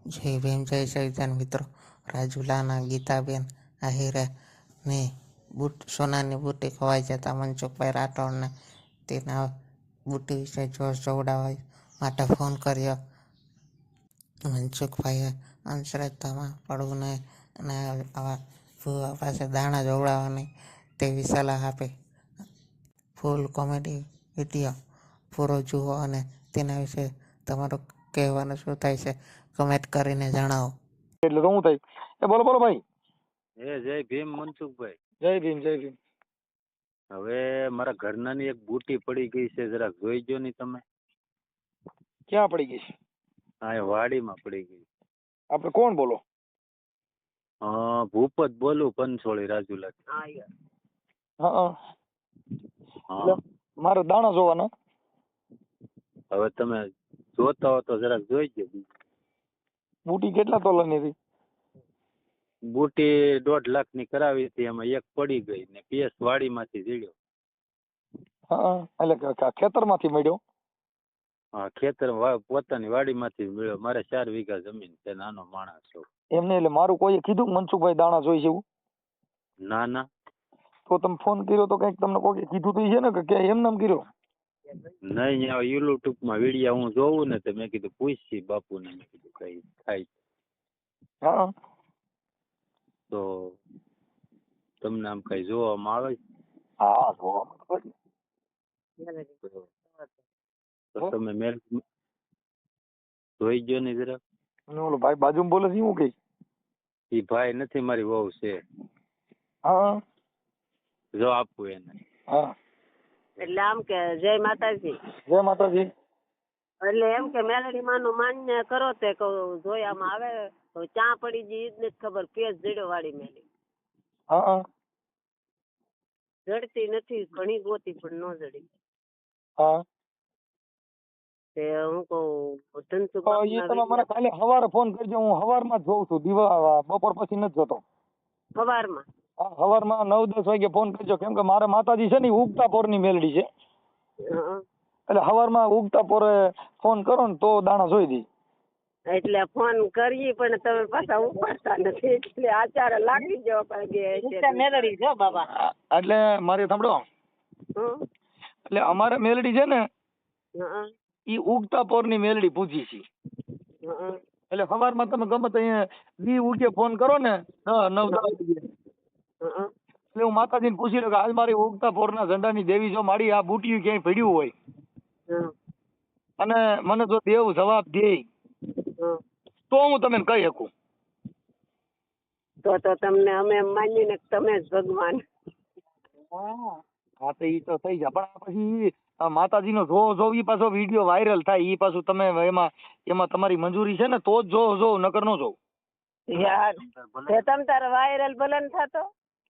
જય ભીમ જય સવિધાન મિત્રો. રાજુલાના ગીતાબેન આહિરે ને સોનાની બુટ્ટી ખવાઈ જતા મનસુખભાઈ રાઠોડને તેના બુટ્ટી વિશે જોડાવા માટે ફોન કર્યો. મનસુખભાઈએ અંધશ્રદ્ધામાં પડવું નહીં અને આવા ભૂવા પાસે દાણા જોવડાવવાની તેવી સલાહ આપી. ફૂલ કોમેડી વિડીયો પૂરો જુઓ અને તેના વિશે તમારું કહેવાનું શું થાય છે કમેન્ટ કરીને જણાવો. એટલે તો હું થાય એ બોલો બોલો ભાઈ. જય ભીમ મનસુખભાઈ. જય ભીમ જય ભીમ. હવે મારા ઘરનાની એક બુટી પડી ગઈ છે, જરાક જોઈ ગયો ની તમે. ક્યાં પડી ગઈ છે? હા, એ વાડીમાં પડી ગઈ. આપણે કોણ બોલો? ભૂપત બોલું, પંચોળી રાજુલા. હા હા, મારે દાણા જોવાના. હવે તમે જોતા હો તો જરાક જોઈ ગયો. બુટી કેટલા તોલાની હતી? બુટી 1.5 લાખ ની કરાવી હતી, એમાં એક પડી ગઈ ને પીએસ વાડીમાંથી જીડ્યો. હા, એટલે ખેતરમાંથી મળ્યો? હા, ખેતર પોતાની વાડીમાંથી મળ્યો. મારે 4 વીઘા જમીન છે, નાનો માણસ છું. એમને એટલે મારું કોઈ કીધું મનસુખભાઈ દાણા જોઈ છે એવું? ના ના. તો તમે ફોન કર્યો તો કઈક તમને કોઈ કીધું તો છે ને કે એમ નામ કર્યો? નહીં, યુટ્યુબ માં વિડીયો હું જોઉં ને તો મેં કીધું પૂછી બાપુ ને, મેં કીધું કઈ થાય. હા, તો તમને આમ કઈ જોવામાં આવે? હા જોવામાં તો તમે મેલ જોઈ ગયો ને જરા. અને ઓલો ભાઈ બાજુમાં બોલે છે શું કઈ? એ ભાઈ નથી, મારી વહુ છે. હા, જો આપવું એને. હા, એટલે આમ કે જય માતાજી. જય માતાજી. એટલે એમ કે મેલડી માનું માન્ય કરો તે જોયામાં આવે તો ચા પડી ગઈ ઈ જ નથી ખબર. પેજ જડ્યો વાળી મેલી. હા, જડતી નથી, ઘણી ગોતી પણ ન જડી. હા, તે હું કહું ધનસુખ એ તમે મને કાલે સવારે ફોન કરજો. હું સવારમાં જ જોઉં છું, બપોર પછી નથી જોતો. સવારમાં? હા, સવારમાં 9-10 વાગે ફોન કરજો, કેમ કે મારે માતાજી છે ને ઉગતા પોરની મેલડી છે. એટલે સવારમાં ઉગતા પોરે ફોન કરો ને તો દાણા જોઈ દી. એટલે ફોન કરીએ પણ તમે પાછા ઉપાડતા નથી, એટલે આચાર લાગી જવા મેલડી છે બાબા. એટલે મારે સાંભળો, એટલે અમારે મેલડી છે ને ઈ ઉગતા પોરની મેલડી પૂછી છે. એટલે સવારમાં તમે ગમે તો અહીંયા દી ઉગે ફોન કરો ને 9-10 વાગે, એટલે હું માતાજીને પૂછી લઉં કે આજ મારી ઉગતા પોરના ઝંડાની દેવી જો મારી આ બુટીયું ક્યાંય પડ્યું હોય અને મને જો દેવ જવાબ દે તો હું તમને કહી શકું. તો તમને અમે માનીને તમે જ ભગવાન. હા, તો ઈ તો થઈ જાય, પણ પછી માતાજીનો જો ઈ પાછો વિડીયો વાયરલ થાય ઈ પાછું તમે એમાં તમારી મંજૂરી છે ને તો જ જો નકર નો જોવ. યાર તે તમ તારે વાયરલ ભલે ન થતો.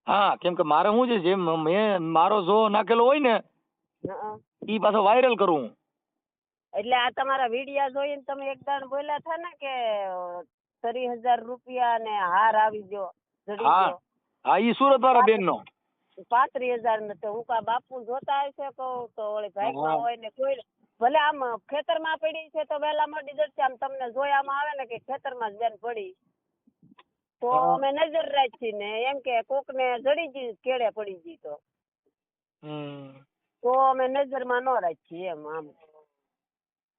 હા, કેમ કે મારે શું છે, જે મેં મારો જો નાખેલો હોય ને ઈ પાછો વાયરલ કરું. એટલે આ તમારા વિડિયા જોઈને તમે એક દાડ બોલ્યા હતા ને કે 30,000 રૂપિયા ને હાર આવી ગયો. હા હા, ઈ સુરત વાળા બેન નો 35,000 ને. તો હું કા બાપુ જોતા આવશે કહું તો ઓલી ભાઈ માં હોય ને કોઈ ભલે આમ ખેતરમાં પડી છે તો વહેલા મોડી જશે. આમ તમને જોયામાં આવે ને કે ખેતરમાં જ બેન પડી તો અમે નજર રાખી ને એમ કે કોક ને જડી ગઈ કેળે પડી ગઈ તો અમે નજરમાં ન રાખીએ એમ. આમ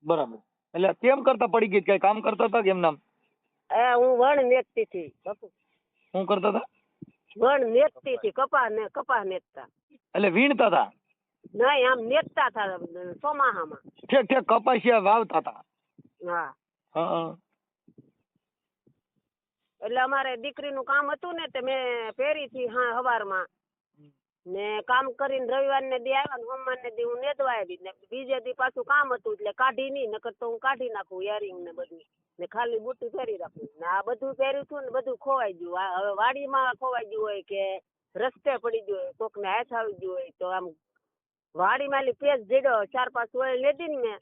બરાબર. એટલે કેમ કરતા પડી ગઈ? કઈ કામ કરતા હતા કેમ નામ? હું વણ નેકતી હતી બાપુ. શું કરતા હતા? વણ નેકતી હતી, કપા નેકતા. એટલે વીણતા હતા? નહીં, આમ નેકતા હતા ચોમાહામાં. ઠેક કપાસિયા વાવતા હતા. હા. હા. એટલે અમારે દીકરીનું કામ હતું ને તે મેં પહેરી હતી સવારમાં ને કામ કરીને રવિવાર ને દી આવ્યા ને સોમવાર ને દી હું નેદવા આવી ને બીજે દી પાછું કામ હતું એટલે કાઢી નહીં, નકર તો હું કાઢી નાખું યરિંગ ને બધું ને ખાલી બુટ્ટી પહેરી રાખું ને આ બધું પહેર્યું હતું ને બધું ખોવાઈ ગયું. હવે વાડીમાં ખોવાઈ ગયું હોય કે રસ્તે પડી ગયું હોય, કોક ને હાથ આવી ગયું હોય તો આમ વાડીમાં પેજ જેડો 4-5 વળી લેતી ને મેં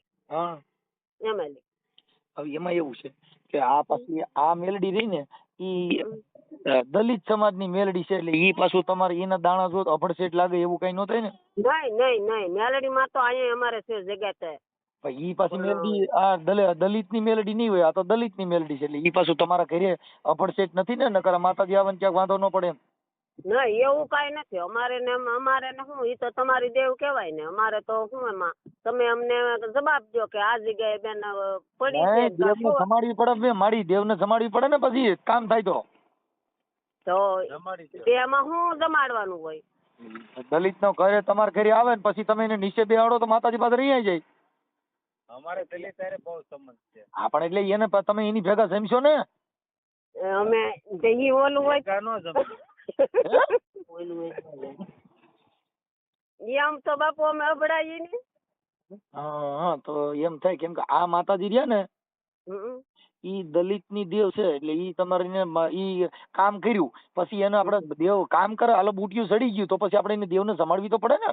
એમાં હવે એમાં એવું છે કે આ પછી આ મેલડી રહી ને ઈ દલિત સમાજની મેલડી છે, એટલે ઈ પાછું તમારે એના દાણા જો અભડસેટ લાગે એવું કઈ ન થાય ને? નહીં, મેલડી માં તો અહીંયા અમારે છે જગ્યા. ઈ પાછી મેલડી આ દલિતની મેલડી નહીં હોય, આ તો દલિતની મેલડી છે એટલે ઈ પાછું તમારા ઘરે અફડસેટ નથી ને, નકર માતાજી આવે ને ક્યાંક વાંધો ન પડે એમ. ના એવું કાંઈ નથી. અમારે ને શું, ઈ તો તમારી દેવ કહેવાય ને. અમારે તો શું એમાં તમે અમને જવાબ દો કે આ જગ્યાએ બેન પડી છે તો દેવને જમાડવી પડે બે મારી, દેવને જમાડવી પડે ને પછી કામ થાય તો એમાં શું જમાડવાનું હોય? દલિત નો ઘરે તમારા ઘરે આવે ને પછી તમે એને નીચે બેહાડો તો માતાજી પાસે રહી જાય. અમારે દલિત હારે બહુ સંબંધ છે. હા પણ એટલે એને તમે એની ભેગા જમશો ને. અમે ઈ ઓલું હોય કાનો જમે ઈ આમ તો બાપુ અમે અભડાઈએ ને. હા તો એમ થાય કેમ કે આ માતાજી રહ્યા ને ઈ દલિત ની દેવ છે એટલે ઈ તમારે ઈ કામ કર્યું પછી એને આપણે દેવ કામ કરે હાલો બુટિયું ચડી ગયું તો પછી આપણે એને દેવને જમાડવી તો પડે ને.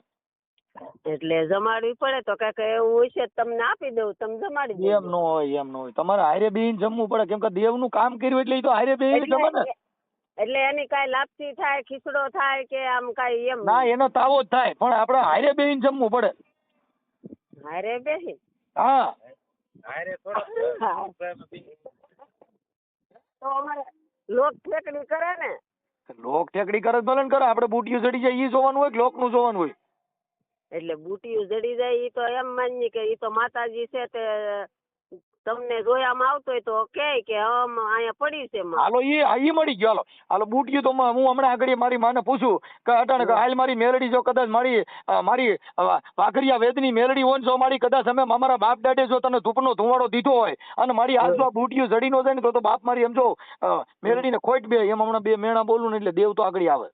એટલે જમાડવી પડે તો કઈક એવું હોય છે તમને આપી દઉં, તમે જમાડી દેજો. એમ ન હોય, એમ ન હોય, તમારે હારે બેહીને જમવું પડે કેમ કે દેવનું કામ કર્યું એટલે ઈ તો હારે બેહીને જમે ને. એટલે એની કાંઈ લાપસી થાય, ખીચડો થાય કે આમ કાંઈ એમ? ના એનો તાવો જ થાય પણ આપણે હારે બેહીને જમવું પડે. હારે બેસી હા હારે થોડા તો અમારે લોક ઠેકડી કરે ને. લોક ઠેકડી કરે ભલે ને કરે, આપણે બુટિયું ચડી જાય ઈ જોવાનું હોય કે લોકનું જોવાનું હોય? એટલે બુટીયું જડી જાય ઈ તો એમ માનીએ કે ઈ તો માતાજી છે તે તમને જોયામાં આવતો હોય તો કે અહીંયા પડી છે માં. હાલો ઈ મળી ગયો. હાલો બુટિયું તો હું હમણાં આગળ મારી માને પૂછું કે અટાણે કે હાલ મારી મેલડી જો કદાચ મારી વાઘરિયા વેદની મેલડી હોય જો મારી કદાચ અમે અમારા બાપ દાદે જો તને ધૂપનો ધુવાડો દીધો હોય અને મારી આજુબાજુ બુટિયું જડી નો જાય ને તો બાપ મારી એમ જો મેલડીને ખોટ બે એમ હમણાં બે મેણા બોલું ને એટલે દેવ તો આગળ આવે.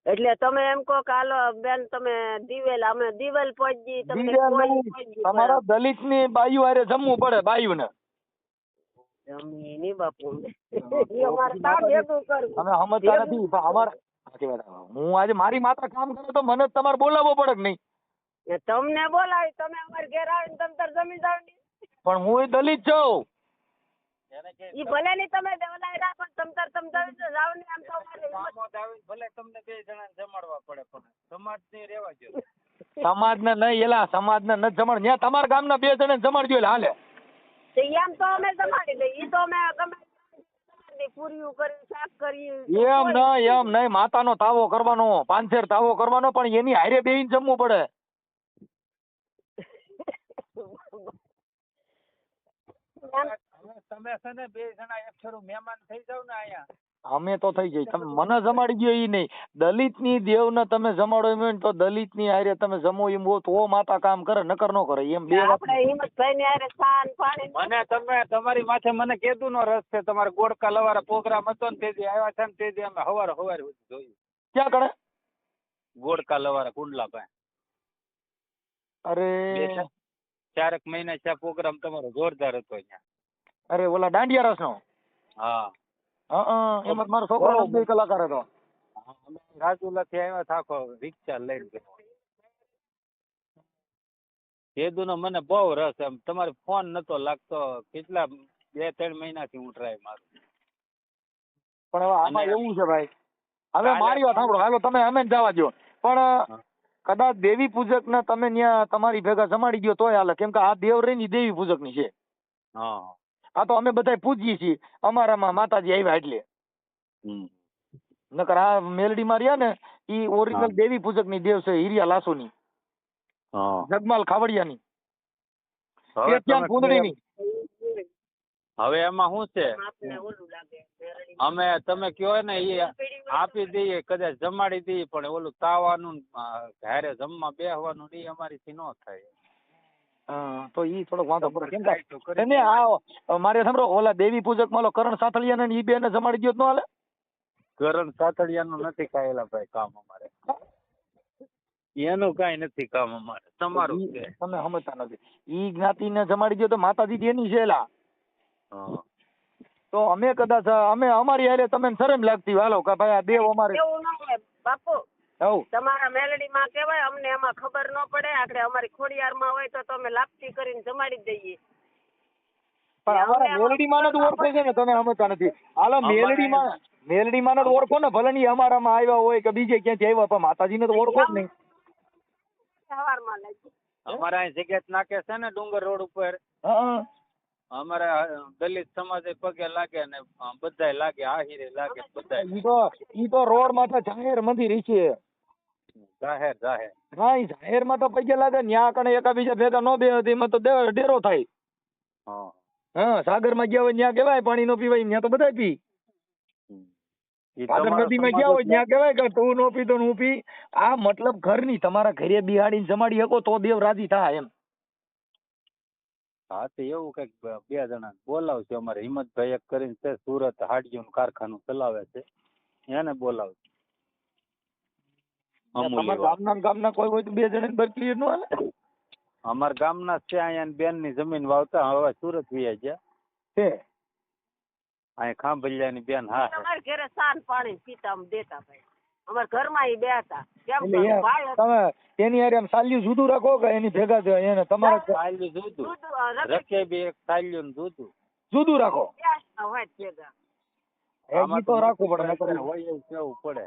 એટલે તમે એમ કહો કે હાલો બેન તમે દિવેલ અમે દિવેલ પહોંચી તમને તમારા દલિત ની બાયુ હારે જમવું પડે બાયુ ને. જમી ની બાપુ અમારે કામ ભેગું કરવું. અમે સમજતા નથી પણ અમારે હું આજે મારી માતા કામ કરે તો મને જ તમારે બોલાવવો પડે કે નહીં? તમને બોલાવી તમે અમારે ઘેર આવીને તમે તાર જમી જાવ ને. પણ હું દલિત છું. ઈ ભલે ની તમે બોલાવી રાખો તમે તાર તમે જાવ ને. આમ તો ભલે તમને બે જણા જમાડવા પડે પણ સમાજ ને રેવા દો. સમાજ ને નહીં એલા સમાજ ને નથી જમાડ, ત્યાં તમારા ગામના બે જણા જમાડજો એટલે હાલે. એમ તો અમે જમાડી દઈએ. ઈ તો અમે ગમે પૂરીયું કરી શાક કરી એમ નહીં માતાનો તાવો કરવાનો, પાંચેર તાવો કરવાનો પણ એની હારે બેહીને જમવું પડે. તમે છે ને બે જણા એક છોડું મહેમાન થઈ જાવ ને અહીંયા. અમે તો થઈ જાય તમે મને જમાડી ગયો ઈ નહીં. દલિત ની દેવ ને તમે જમાડો એમ હોય ને તો દલિત ની હારે તમે જમો એમ હો તો માતા કામ કરે નકર નો કરે એમ બે વાત. આપણે હિંમતભાઈ ની હારે સાન પાણી મને તમે તમારી માથે મને કેદું નો રસ છે. તમારે ગોળકા લવારા પ્રોગ્રામ હતો ને તેથી આવ્યા છે ને તેથી અમે હવારે જોયું. ક્યાં કરે? ગોળકા લવારા કુંડલા પાસે. અરે 4 મહિના ત્યાં પ્રોગ્રામ તમારો જોરદાર હતો અહીંયા. અરે ઓલા દાંડિયા રસ નો? હા એમાં મારો છોકરો બે કલાકાર હતો. રાજુલા થી આવ્યા થાકો રિક્ષા લઈને. કેદુ નો મને બહુ રસ એમ. તમારે ફોન નતો લાગતો કેટલા 2-3 મહિનાથી હું ટ્રાય મારું. પણ હવે આમાં એવું છે ભાઈ, હવે મારી વાત સાંભળો, હાલો તમે અમે જવા દો પણ કદાચ દેવી પૂજક ને તમે ત્યાં તમારી ભેગા જમાડી ગયો તોય હાલે કેમ કે આ દેવ રહી દેવી પૂજક ની છે. આ તો અમે બધા પૂજીએ છીએ અમારામાં માતાજી આવ્યા એટલે. નકર આ મેલડી માં રહ્યા ને ઈ ઓરિજિનલ દેવી પૂજક ની દેવ છે, હિરિયા લાસુ ની, જગમાલ ખાવડિયા ની, કુંદડી ની. હવે એમાં શું છે અમે તમે કયો ને એ આપી દઈએ કદાચ જમાડી દઈએ પણ ઓલું તાવાનું હારે જમવા બેહવાનું એ અમારીથી ન થાય. તો ઈ થોડોક વાંધો પડે કેમ કે એને આ મારે સાંભળો ઓલા દેવી પૂજક માં કરણ સાથળિયા ને ઈ બે ને જમાડી દો તો હાલે? કરણ સાથળિયા નું નથી કાયેલા ભાઈ કામ અમારે, એનું કઈ નથી કામ અમારે, તમારું છે. તમે સમજતા નથી. ઈ જ્ઞાતિ ને જમાડી દો તો માતાજી એની છે એલા. તો અમે કદાચ અમે અમારી હારે તમને શરમ લાગતી હાલો કે ભાઈ આ દેવ અમારે એવું ન હોય બાપુ. તમારા મેલડી માં કેવાય અમને એમાં ખબર ન પડે. આપણે અમારી ખોડિયાર માં હોય તો તમે લાપસી કરીને જમાડી દઈએ. પણ અમારા મેલડી માં જ ઓળખો છે ને તમે સમજતા નથી. હાલો મેલડી માં જ ઓળખો ને ભલે ની અમારામાં આવ્યા હોય કે બીજે ક્યાંથી આવ્યા પણ માતાજી ને તો ઓળખો જ નહીં. અમારે અહીં જગ્યાત નાકે છે ને ડુંગર રોડ ઉપર હા અમારે દલિત સમાજ પગે લાગે ને બધાય લાગે આહિરે લાગે બધાય. ઈ તો રોડ માથે જાહેર મંદિર છે. જાહેર જાહેર. હા ઈ જાહેર માં તો પગે લાગે ન્યા કણે એકાબીજા ભેગા નો બે એમાં તો ડેરો થાય. હા. હા સાગર માં ગયા હોય ત્યાં કેવાય પાણી નો પીવાય ત્યાં તો બધા પી. ઈ સાગર તમારો નદીમાં સમાજ ગયા હોય જ ત્યાં કેવાય કે તું નો પીતો હું પી. આ મતલબ ઘરની તમારા ઘરે બિહાડીને જમાડી શકો તો દેવ રાજી થાય એમ. હા તો એવું કઈક બે જણા બોલાવશે અમારે હિંમતભાઈ એક કરીને છે સુરત હાડીયું કારખાનું ચલાવે છે એને બોલાવશે. તમારા ગામના કોઈ હોય તો બે જણા બર ક્લિયર નો હાલે. અમારા ગામના છે અહીંયા બેન ની જમીન વાવતા હવે સુરત વિયા ગયા છે અહીંયા ખાંભલિયાની બેન. હા અમારા ઘરે સાન પાણી પીતા દેતા ભાઈ અમારા ઘરમાં ઈ બેતા કેમ એટલે કરું? ભાઈ તમે એની હારે આમ સાલ્યું જુદું રાખો કે એની ભેગા જ એને તમારે સાલ્યું જુદું રકે બી એક સાલ્યું જુદું જુદું રાખો. હોય ભેગા ઈ તો રાખવું પડે નકર હોય એવું કેવું પડે.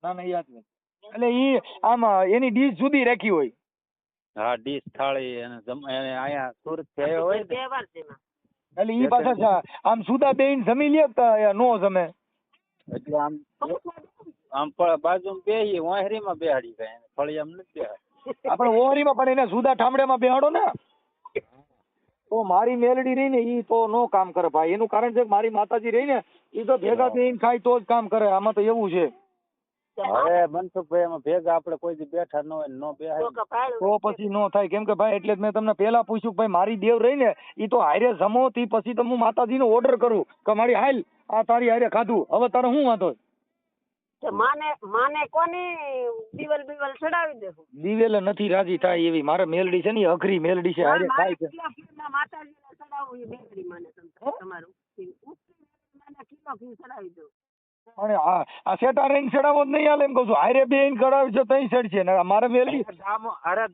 ના ના યાદ નહીં. એટલે ઈ આમાં એની ડીશ જુદી રાખી હોય. હા ડીશ થાળી એને એને અહીંયા સુરત થી આવ્યો હોય ને તહેવાર છે એમાં. એટલે ઈ પાછા આમ સુદા બેન જમી લે કે નો જમે. એટલે આમ બાજુ બેહી વાહરીમાં બેહાડી જાય ફળિયામ નથી બેહાડી. આપણે ઓહરીમાં પણ એને સુદા ઠામડામાં બેહાડો ને તો મારી મેલડી રહી ને ઈ તો નો કામ કરે ભાઈ. એનું કારણ છે કે મારી માતાજી રહી ને ઈ તો ભેગા થઈને ખાય તો જ કામ કરે. આમાં તો એવું છે. હવે મનસુખભાઈ એમાં ભેગા આપણે કોઈ દી બેઠા ન હોય નો બેહાડી તો પછી નો થાય. કેમ કે ભાઈ એટલે જ મેં તમને પેલા પૂછ્યું કે ભાઈ મારી દેવ રહી ને ઈ તો હારે જમો તી પછી તો હું માતાજીનો ઓર્ડર કરું કે મારી હાલ આ તારી હારે ખાધું હવે તારે શું વાંધો. માને કોની દીવલ બીવલ ચડાવી દેવું. દિવેલે નથી રાજી થાય એવી મારે મેલડી છે ને ઈ અઘરી મેલડી છે હારે ખાય છે. માતાજીને ચડાવવું એ બેકરી માને તમારું માને કિલો ઘી ચડાવી દો. અને આ સેટા રહીને ચડાવો જ નહીં હાલે એમ કહું છું. હારે બેન કરાવી છે તઈ ચડશે ને મારે મેલડી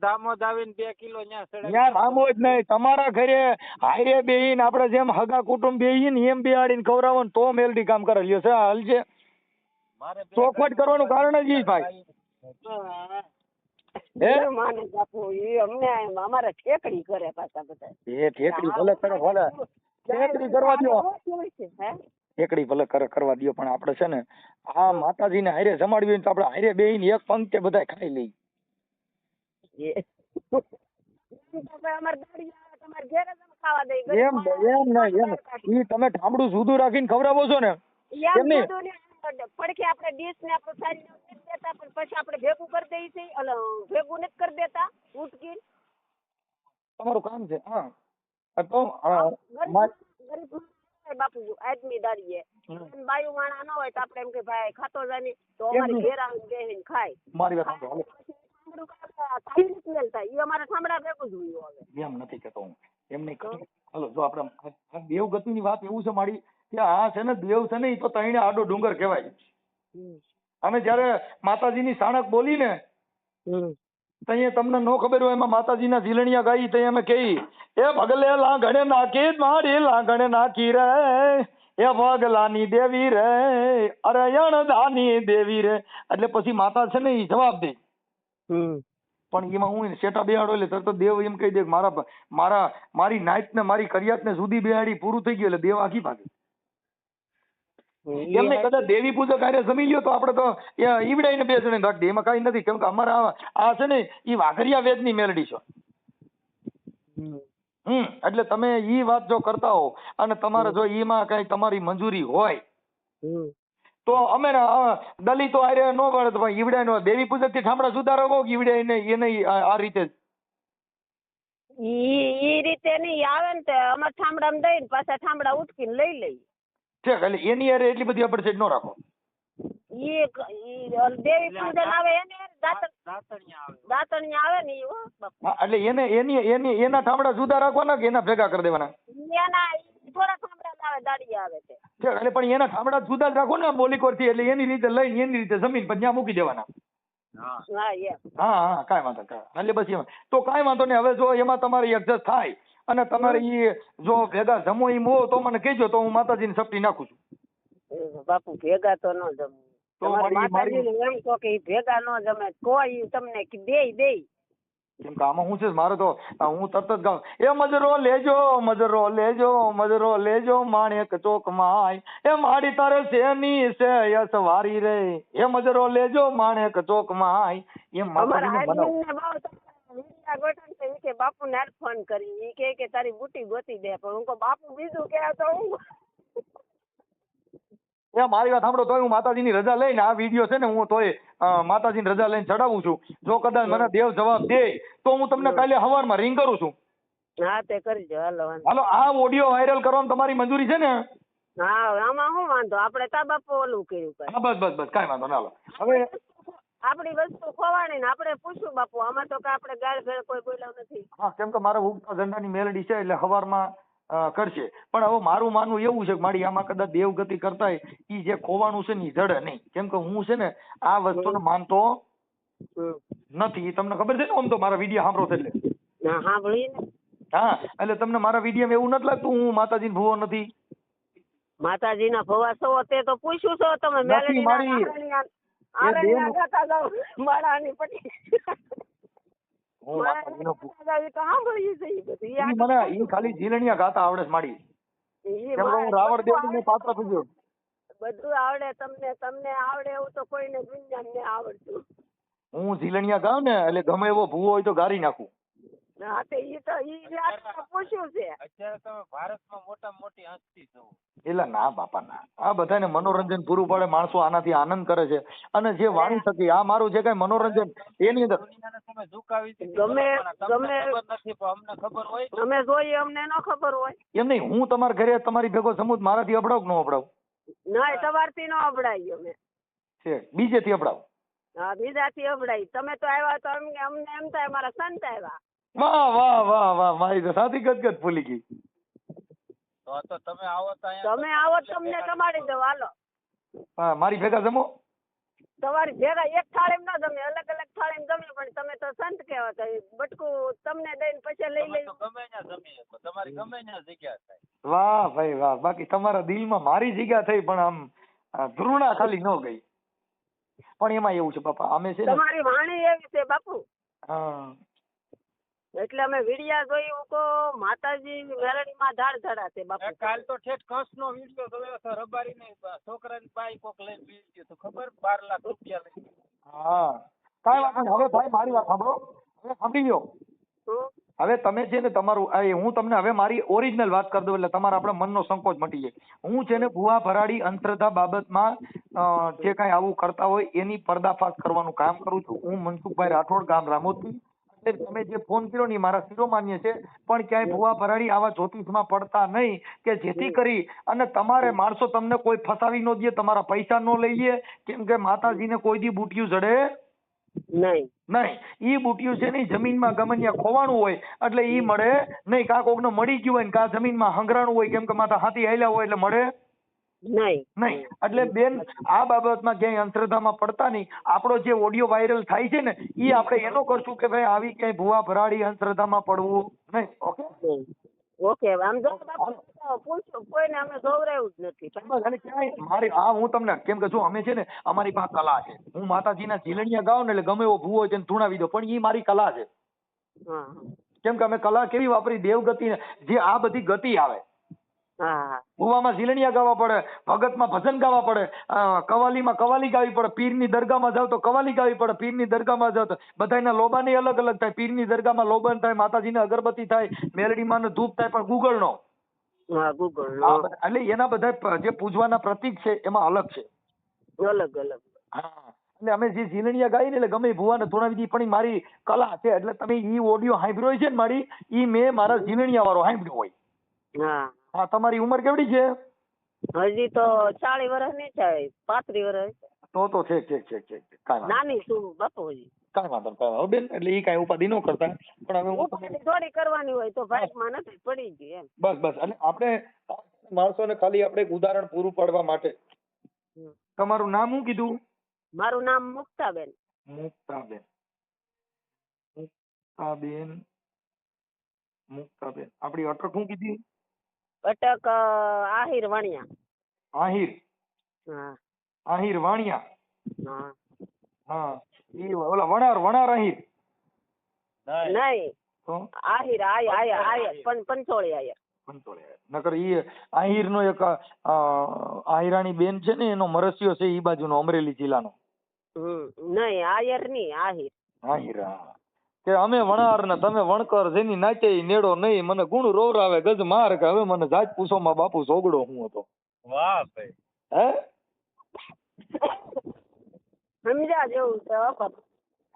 દામોદ આવીને 2 કિલો ન્યા ત્યાં નામો જ નહીં. તમારા ઘરે હારે બેહીને આપણે જેમ હગા કુટુંબ બેહીને એમ બેહાડીને ખવડાવો ને તો મેલડી કામ કરે લ્યો છે હાલ છે. ચોખવટ કરવાનું કારણ જ ઈ ભાઈ. માને બાપુ એ અમને અમારે ઠેકડી કરે પાછા બધા. એ ઠેકડી ભલે કરે ભલે ઠેકડી કરવા દો. ઠેકડી ભલે કરવા દો પણ આપણે છે ને આ માતાજીને હારે જમાડવી હોય તો આપણે હારે બેહીને એક પંક્તિ બધા ખાઈ લઈ. એમ ઈ તમે ઠામડું જુદું રાખીને ખવડાવો છો ને પડખે આપણે ડીશ ને આપણે સારી દેતા પણ પછી આપણે ભેગું કરી દઈએ છીએ અને ભેગું નથી કરી દેતા ઉટકી. તમારું કામ છે. હા તો ગરીબ બાપુ આદમી દાડીએ બાયુ માણા ન હોય તો આપણે એમ કે ભાઈ ખાતો જાય તો અમારી ઘેર આવીને બેહીને ખાય. મારી વાત સાંભળો એ અમારા ઠામડા ભેગું જ હોય. હવે એમ નથી કહેતો હું એમ નહીં કહું. હાલો જો આપણે દેવગતિની વાત એવું છે મારી કે આ છે ને દેવ છે ને એ તો તઈને આડો ડુંગર કહેવાય. અમે જયારે માતાજીની સાણક બોલી ને તઈએ તમને નો ખબર હોય એમાં માતાજીના ઝીલણિયા ગાઈ તઈ અમે કહી એ ભગલે લાગણે નાખી મારી લાગણે નાખી રે એ ભગલાની દેવી રે અરે યણદાની દેવી રે. એટલે પછી માતા છે ને એ જવાબ દે પણ એમાં હું શેટા બેહાડો એટલે તરત દેવ એમ કહી દે મારી નાઈટ ને મારી કરિયાત ને સુધી બેહાડી પૂરું થઈ ગયું એટલે દેવ આખી ભાગે. એમને કદાચ દેવી પૂજક હારે જમી લ્યો તો આપણે તો ઈવડાઈને 2 જણે રાખી દે એમાં કઈ નથી. કેમ કે અમારા આ છે ને ઈ વાઘરિયા વેદની મેલડી છે. એટલે તમે ઈ વાત જો કરતા હો અને તમારે જો ઈમાં કઈ તમારી મંજૂરી હોય તો અમે દલિતો હારે નો ગણે તો ભાઈ ઈવડાઈ દેવી પૂજક થી ઠામડા સુધારો કહો ઈવડાઈને એને આ રીતે ઈ રીતે નહીં આવે ને તે અમાર ઠામડામાં દઈને પાછા ઠામડા ઉટકીને લઈ લઈ છે. એટલે એની હારે એટલી બધી આપણે ન રાખો. દેવી પૂજન આવે એને દાતણિયા આવે ને એટલે એને એના ઠામડા જુદા રાખવાના કે એના ભેગા કરી દેવાના. એના થોડા ઠામડા આવે દાડિયા આવે છે. એટલે પણ એના ઠામડા જુદા જ રાખો ને બોલીકોર થી. એટલે એની રીતે લઈને એની રીતે જમીન પર ત્યાં મૂકી દેવાના. હા કાંઈ વાંધો એટલે બસ એમાં તો કાંઈ વાંધો નહીં. હવે જો એમાં તમારે એડજસ્ટ થાય અને તમારે ઈ જો ભેગા જમો ઈ મો તો મને કહેજો તો હું માતાજીને સપટી નાખું છું. બાપુ ભેગા તો ન જમે તો માતાજીને એમ કહો કે ભેગા ન જમે કોઈ તમને દે કેમ કે આમાં શું છે મારે તો હું તરત જ ગાઉં, એ મજરો લેજો મજરો લેજો મજરો લેજો માણેક ચોક માં, એ માડી તારે શેની છે યસ વારી રે, એ મજરો લેજો માણેક ચોક માં, એમ માતાજીને બનાવો. કે બાપુ ને ફોન કરી ઈ કે તારી બુટી ગોતી દે, પણ હું કહું બાપુ બીજું કે તો હું એ મારી વાત સાંભળો, તોય હું માતાજીની રજા લઈને આ વિડીયો છે ને હું તોય માતાજીની રજા લઈને ચડાવું છું. જો કદાચ મને દેવ જવાબ દે તો હું તમને કાલે સવારમાં રિંગ કરું છું. હા તે કરજો. હાલો હાલો, આ ઓડિયો વાયરલ કરવાની તમારી મંજૂરી છે ને? હા આમાં શું વાંધો, આપણે તા બાપુ ઓલું કર્યું કરે. હા બસ કાંઈ વાંધો ના. હવે આપણી વસ્તુ ખોવાણી ને આપણે પૂછ્યું બાપુ, આમાં તો આપણે ગાળ ભેળ કોઈ બોલ્યો નથી. હા, કેમ કે મારે ઉગતા ઝંડાની મેલડી છે એટલે સવારમાં કરશે. પણ હવે મારું માનવું એવું છે કે મારી આમાં કદાચ દેવગતિ કરતા ઈ જે ખોવાનું છે ને ઈ જડે નહીં. કેમ કે હું છે ને આ વસ્તુને માનતો નથી. તમને ખબર છે ને આમ તો મારા વિડીયો સાંભળો છે એટલે. હા સાંભળી ને. હા, એટલે તમને મારા વિડીયોમાં એવું નથી લાગતું હું માતાજીનો ભૂવો નથી? માતાજીના ભવા છો તે તો પૂછ્યું છો તમે. નથી મારી આરણ્યા ગાતા જાવ માળાની પટી. હું માતાજીનો તો સાંભળ્યું છે ઈ બધું. ઈ મને ઈ ખાલી ઝીલણિયા ગાતા આવડે છે મારી. કેમ કે હું રાવણ દેવનું પાત્ર થઈ ગયો. બધું આવડે તમને, તમને આવડે એવું તો કોઈને દુનિયાને આવડતું. હું ઝીલણિયા ગાઉં ને એટલે ગમે એવો ભૂવો હોય તો ગારી નાખું. હા તે ઈ તો પૂછ્યું છે. અત્યારે તમે ભારતમાં મોટામાં મોટી હસ્તી છો. એટલે ના બાપા ના, આ બધાને મનોરંજન પૂરું પાડે, માણસો આનાથી આનંદ કરે છે. અને જે વાણી થકી આ મારું જે કઈ મનોરંજન એની અંદર દુનિયાને તમે ઝુકાવી દીધી. ગમે તમને ખબર નથી પણ અમને ખબર હોય. અમે જોઈએ અમને ન ખબર હોય. એમ નહીં, હું તમારા ઘરે તમારી ભેગો સમૂહ મારાથી અપડાવ કે ન અપડાવ? ના તમારથી ન અબડાઈ અમે. છે બીજેથી અપડાવ? હા બીજાથી અબડાઈ. તમે તો આવ્યા તો અમને એમ થાય મારા સંત આવ્યા. વાહ વાહ વાહ વાહ, મારી તો સાથી ગદગદ ફૂલી ગઈ. તો તમે આવો તો અહીંયા તમે આવો તમને કમાડી દો. હાલો હા, મારી ભેગા જમો. તમારી ભેગા એક થાળી ના જમે, અલગ અલગ થાળી જમે, પણ તમે તો સંત કહેવા તો બટકું તમને દઈને પછી લઈ લઈ. ગમે ત્યાં જમીએ તો તમારી ગમે ત્યાં જગ્યા થાય. વાહ ભાઈ વાહ, બાકી તમારા દિલમાં મારી જગ્યા થઈ પણ આમ ધૃણા ખાલી ન ગઈ. પણ એમાં એવું છે બાપા, અમે છે ને તમારી વાણી એવી છે બાપુ. હા, એટલે અમે વિડિયા જોઈ ઉકો માતાજી મેલડીમાં ધાડ ધડા છે બાપુ. કાલ તો ઠેઠ કંસનો વિડિયો જોયો તો રબારીને છોકરાની બાઈ કોક લઈને બેસી તો ખબર 12 લાખ રૂપિયા લઈ. હા કાંઈ વાંધો નહીં. હવે ભાઈ મારી વાત સાંભળો, હવે સાંભળી લો. હવે તમે છે ને તમારું હું તમને હવે મારી ઓરિજિનલ વાત કરી દઉં એટલે તમારા આપણા મનનો સંકોચ મટી જાય. હું છે ને ભુવા ભરાડી અંધશ્રદ્ધા બાબતમાં જે કાંઈ આવું કરતા હોય એની પર્દાફાશ કરવાનું કામ કરું છું. હું મનસુખભાઈ રાઠોડ, ગામ રામોદથી. એટલે તમે જે ફોન કર્યો ને એ મારા શિરોમાન્ય છે, પણ ક્યાંય ભુવા ભરાડી આવા જ્યોતિષમાં પડતા નહીં કે જેથી કરી અને તમારે માણસો તમને કોઈ ફસાવી ન દે, તમારા પૈસા ન લઈ લે. કેમ કે માતાજીને કોઈ દી બુટિયું જડે નહીં. ઈ બુટિયું છે ને જમીનમાં ગમનિયા ખોવાણું હોય એટલે ઈ મળે નહીં. કાં કોકને મળી ગયું હોય ને કાં જમીનમાં હંગરાણું હોય, કેમ કે માથા હાથી હાલ્યા હોય એટલે મળે નહીં. એટલે બેન આ બાબતમાં ક્યાંય અંધશ્રદ્ધામાં પડતા નહીં. આપણો જે ઓડિયો વાયરલ થાય છે ને ઈ આપણે એનો કરશું કે ભાઈ આવી ક્યાંય ભુવા ભરાડી અંધશ્રદ્ધામાં પડવું નહીં. ઓકે આમ જો પૂછો કોઈને અમે જોવરાયું જ નથી. એટલે ક્યાંય મારી હું તમને કેમ કે જો અમે છે ને અમારી પાસે કલા છે. હું માતાજીના ઝીલણિયા ગાઉં ને એટલે ગમે એવો ભૂવો હોય તેને ધૂણાવી દો, પણ ઈ મારી કલા છે. કેમ કે અમે કલા કેવી વાપરી, દેવગતિ જે આ બધી ગતિ આવે. ભુવામાં ઝીલણિયા ગાવા પડે, ભગતમાં ભજન ગાવા પડે, કવાલીમાં કવાલી ગાવી પડે, પીરની દરગાહમાં જાવ તો કવાલી ગાવી પડે, પીરની દરગાહમાં જાવ તો બધાના લોબાની અલગ અલગ થાય. પીરની દરગાહમાં લોબન થાય, માતાજીને અગરબત્તી થાય, મેલડીમાં ધૂપ થાય, પણ ગુગળનો એટલે એના બધા જે પૂજવાના પ્રતીક છે એમાં અલગ છે. અલગ અલગ. હા, એટલે અમે જે ઝીલણિયા ગાઈ ને એટલે ગમે ભુવાને ધોણાવી દી, પણ મારી કલા છે. એટલે તમે ઈ ઓડિયો સાંભળ્યો હોય છે ને મારી, ઈ મેં મારા ઝીલણિયા વાળો સાંભળ્યો હોય. હા, તમારી ઉંમર કેવડી છે? હજી તો 40 વર્ષ નહીં થાય, 35 વર્ષ. તો છે કાંઈ નાની છું બાપુ. હજી કાંઈ વાંધો નહીં બેન, એટલે ઈ કાંઈ ઉપાધિ ન કરતા. પણ હવે ઉપાધિ થોડી કરવાની હોય તો ભાગમાં નથી પડી ગઈ એમ. બસ એટલે આપણે માણસોને ખાલી આપણે એક ઉદાહરણ પૂરું પાડવા માટે. તમારું નામ શું કીધું? મારું નામ મુક્તાબેન. આપણી અટક શું કીધી? અટક આહિર વાણિયા. આહિર વાણિયા. હા, ઈ ઓલા વણાર આહિર. નહીં તો આહિર આયર પંચોળી આયર. નકર ઈ આહિરનો એક આહિરાણી બેન છે ને એનો મરસિયો છે ઈ બાજુનો અમરેલી જિલ્લાનો. નહીં આયર ની આહિર. આહિરા કે અમે વણાર ને તમે વણકર જેની નાચે ઈ નેડો નહીં મને ગુણ રોવરાવે ગજ માર કે હવે મને જાત પૂછો માં બાપુ સોગડો હું હતો. વાહ ભાઈ. હે સમજ્યા જેવું છે હો.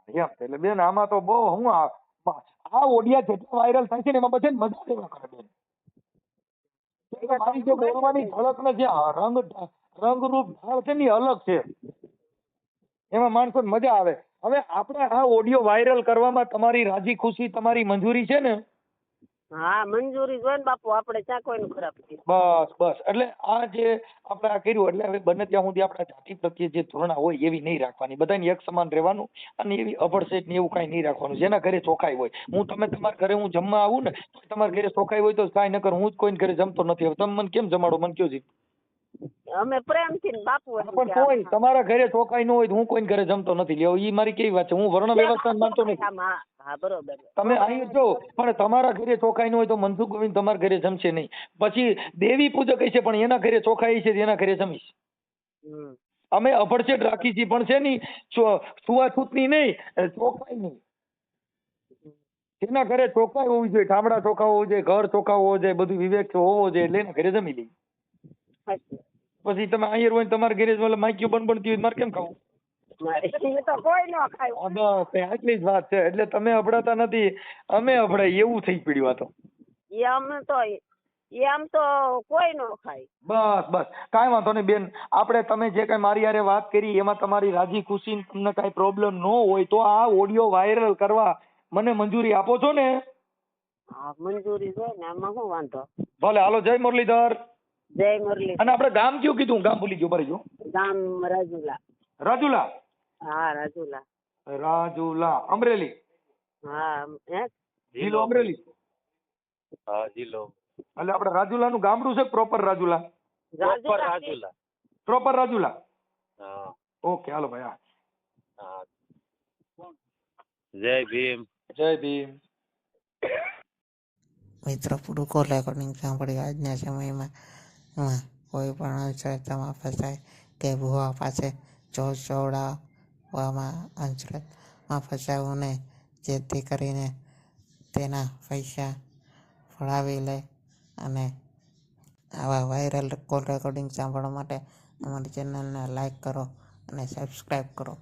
એમ એટલે બેન આમાં તો બહુ હું આ ઓડિયા જેટલા વાયરલ થાય છે ને એમાં બધાને મજા લેવા કરે બેન. મારી જે બોલવાની ઝલક ને જે રંગરૂપ ઢાળ છે ને એ અલગ છે, એમાં માણસો મજા આવે. હવે આપણે આ ઓડિયો વાયરલ કરવામાં તમારી રાજી ખુશી તમારી મંજૂરી છે ને? હા મંજૂરી જોઈએ ને બાપુ, આપણે ક્યાં કોઈનું ખરાબ કર્યું. બસ બસ એટલે આ જે આપણે આ કર્યું એટલે હવે બને ત્યાં સુધી આપણા જાતિ પ્રત્યે જે ધોરણા હોય એવી નહીં રાખવાની, બધાને એક સમાન રહેવાનું અને એવી અભડસેટ ને એવું કાંઈ નહીં રાખવાનું. જેના ઘરે ચોખાઈ હોય, હું તમે તમારા ઘરે હું જમવા આવું ને તો તમારા ઘરે ચોખાઈ હોય તો કાંઈ નકર હું જ કોઈને ઘરે જમતો નથી. હવે તમે મને કેમ જમાડો મને કયો જી? અમે પ્રેમથી ને બાપુ પણ કોઈ તમારા ઘરે ચોખાઈ ન હોય તો હું કોઈને ઘરે જમતો નથી. લ્યો ઈ મારી કેવી વાત છે? હું વર્ણ વ્યવસ્થા માનતો નથી. હા બરોબર. તમે અહીં જો પણ તમારા ઘરે ચોખાઈ ન હોય તો મનસુખ ગોવિંદ તમારા ઘરે જમશે નહીં. પછી દેવી પૂજક હશે પણ એના ઘરે ચોખાઈ છે એના ઘરે જમીશ. અમે અભડછેટ રાખી છીએ પણ છે નહીં છૂવાછૂતની નહીં, ચોખાઈ નહીં. જેના ઘરે ચોખાઈ હોવી જોઈએ, ઠામડા ચોખા હોવું જોઈએ, ઘર ચોખા હોવો જોઈએ, બધું વિવેક હોવો જોઈએ એટલે એના ઘરે જમી લઈ. પછી તમે આયર હોય તમારા ઘરે માઇક્યુ બનતી હોય મારે કેમ ખાવું? આટલી જ વાત છે. એટલે તમે અભડાતા નથી, અમે અભડાય એવું થઈ પડ્યું. આ તો આમ તો કોઈ નો ખાય. બસ બસ કાંઈ વાંધો નહીં બેન. આપણે તમે જે કઈ મારી હારે વાત કરી એમાં તમારી રાજી ખુશી તમને કાંઈ પ્રોબ્લેમ ન હોય તો આ ઓડિયો વાયરલ કરવા મને મંજૂરી આપો છો ને? હા મંજૂરી છે ને, આમાં શું વાંધો? ભલે હાલો. જય મુરલીધર. જય મુરલી. અને આપણે ગામ કયું કીધું? ગામ ભૂલી ગયો. ભરી ગયો. ગામ રાજુલા. રાજુલા? હા રાજુલા. રાજુલા અમરેલી? હા જિલ્લો અમરેલી? હા જિલ્લો. એટલે આપણે રાજુલાનું ગામડું છે પ્રોપર રાજુલા? રાજુલા. પ્રોપર રાજુલા? હા. ઓકે હાલો ભાઈ. હા. જય ભીમ. જય ભીમ. મિત્રો પૂરું કોલ રેકોર્ડિંગ સાંભળી આજના સમયમાં કોઈ પણ અંધશ્રદ્ધામાં ફસાય કે ભૂવા પાસે ચોર ચોવડાવવામાં અંધશ્રદ્ધામાં ફસાવું નહીં, જેથી કરીને તેના પૈસા ફળાવી લે. અને આવા વાયરલ કોલ રેકોર્ડિંગ સાંભળવા માટે અમારી ચેનલને લાઈક કરો અને સબસ્ક્રાઈબ કરો.